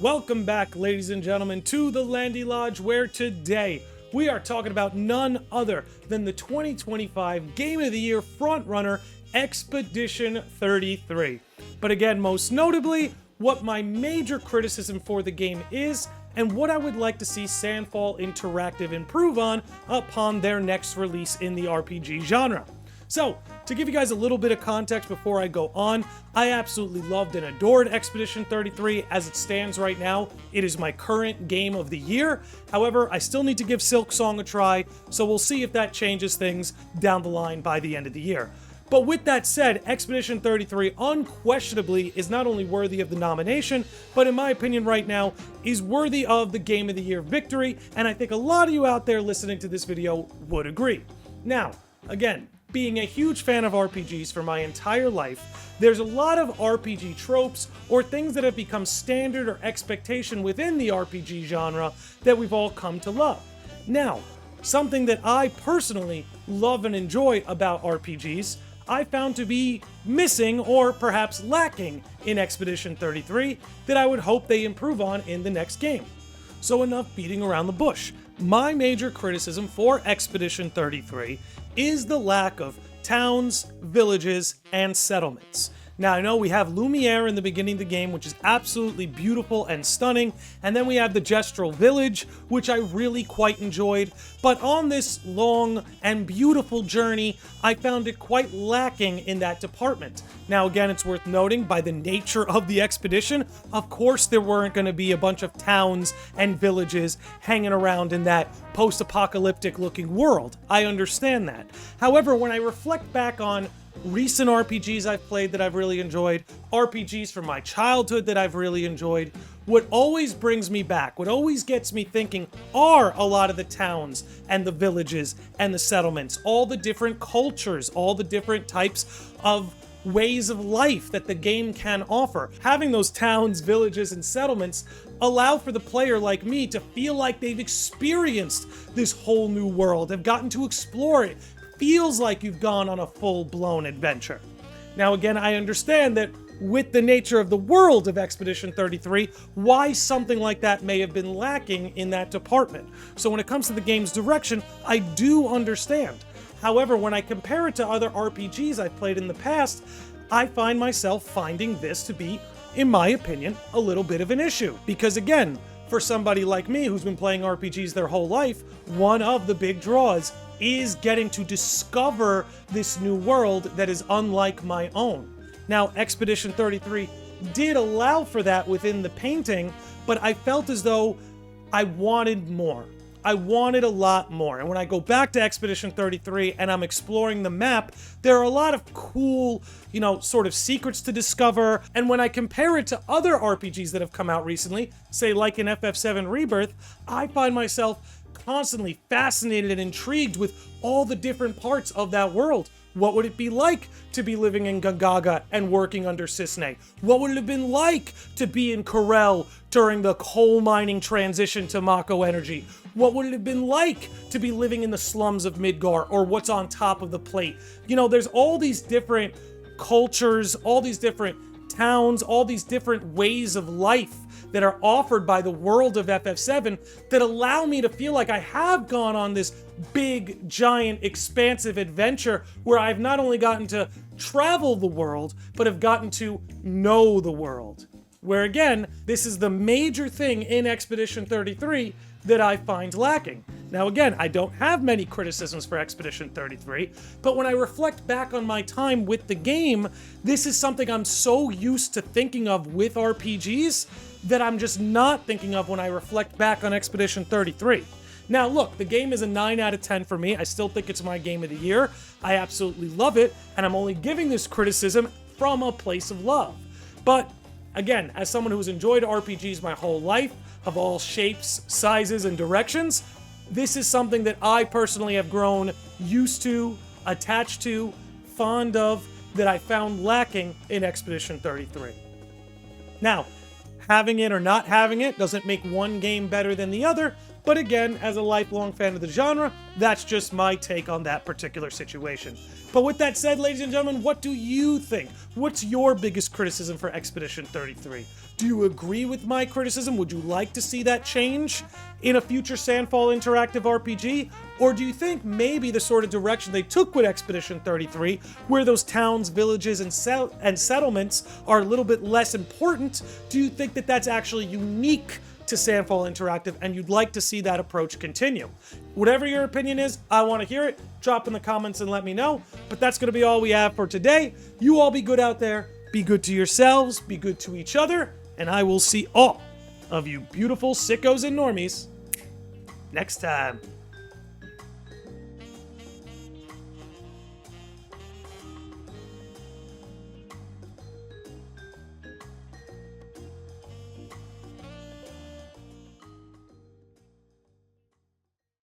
Welcome back, ladies and gentlemen, to the Landy Lodge, where today we are talking about none other than the 2025 Game of the Year frontrunner, Expedition 33. But again, most notably, what my major criticism for the game is, and what I would like to see Sandfall Interactive improve on upon their next release in the RPG genre. So, to give you guys a little bit of context before I go on, I absolutely loved and adored Expedition 33 as it stands right now. It is my current game of the year. However, I still need to give Silksong a try, so we'll see if that changes things down the line by the end of the year. But with that said, Expedition 33 unquestionably is not only worthy of the nomination, but in my opinion right now, is worthy of the Game of the Year victory, and I think a lot of you out there listening to this video would agree. Now, again, being a huge fan of RPGs for my entire life, there's a lot of RPG tropes or things that have become standard or expectation within the RPG genre that we've all come to love. Now, something that I personally love and enjoy about RPGs, I found to be missing or perhaps lacking in Expedition 33 that I would hope they improve on in the next game. So enough beating around the bush. My major criticism for Expedition 33 is the lack of towns, villages, and settlements. Now, I know we have Lumiere in the beginning of the game, which is absolutely beautiful and stunning, and then we have the Gestural Village, which I really quite enjoyed, but on this long and beautiful journey, I found it quite lacking in that department. Now, again, it's worth noting, by the nature of the expedition, of course there weren't going to be a bunch of towns and villages hanging around in that post-apocalyptic looking world. I understand that. However, when I reflect back on recent RPGs I've played that I've really enjoyed, RPGs from my childhood that I've really enjoyed, what always brings me back, what always gets me thinking are a lot of the towns and the villages and the settlements, all the different cultures, all the different types of ways of life that the game can offer. Having those towns, villages, and settlements allow for the player like me to feel like they've experienced this whole new world, have gotten to explore it. Feels like you've gone on a full-blown adventure. Now again, I understand that with the nature of the world of Expedition 33, why something like that may have been lacking in that department. So when it comes to the game's direction, I do understand. However, when I compare it to other RPGs I've played in the past, I find myself finding this to be, in my opinion, a little bit of an issue. Because again, for somebody like me who's been playing RPGs their whole life, one of the big draws is getting to discover this new world that is unlike my own. Now, Expedition 33 did allow for that within the painting, but I felt as though I wanted more. I wanted a lot more. And when I go back to Expedition 33 and I'm exploring the map, there are a lot of cool, sort of secrets to discover. And when I compare it to other RPGs that have come out recently, say like in FF7 Rebirth, I find myself constantly fascinated and intrigued with all the different parts of that world. What would it be like to be living in Gongaga and working under Cissnei? What would it have been like to be in Corel during the coal mining transition to Mako Energy? What would it have been like to be living in the slums of Midgar, or what's on top of the plate? There's all these different cultures, all these different towns, all these different ways of life that are offered by the world of FF7 that allow me to feel like I have gone on this big, giant, expansive adventure where I've not only gotten to travel the world, but have gotten to know the world. Where again, this is the major thing in Expedition 33 that I find lacking. Now again, I don't have many criticisms for Expedition 33, but when I reflect back on my time with the game, this is something I'm so used to thinking of with RPGs that I'm just not thinking of when I reflect back on Expedition 33. Now look, the game is a 9 out of 10 for me. I still think it's my game of the year. I absolutely love it, and I'm only giving this criticism from a place of love. But again, as someone who's enjoyed RPGs my whole life, of all shapes, sizes, and directions, this is something that I personally have grown used to, attached to, fond of, that I found lacking in Expedition 33. Now, having it or not having it doesn't make one game better than the other, but again, as a lifelong fan of the genre, that's just my take on that particular situation. But with that said, ladies and gentlemen, what do you think? What's your biggest criticism for Expedition 33? Do you agree with my criticism? Would you like to see that change in a future Sandfall interactive RPG? Or do you think maybe the sort of direction they took with Expedition 33, where those towns, villages, and settlements are a little bit less important, do you think that that's actually unique to Sandfall Interactive and you'd like to see that approach continue? Whatever your opinion is, I want to hear it. Drop in the comments and let me know. But that's going to be all we have for today. You all be good out there. Be good to yourselves. Be good to each other. And I will see all of you beautiful sickos and normies next time.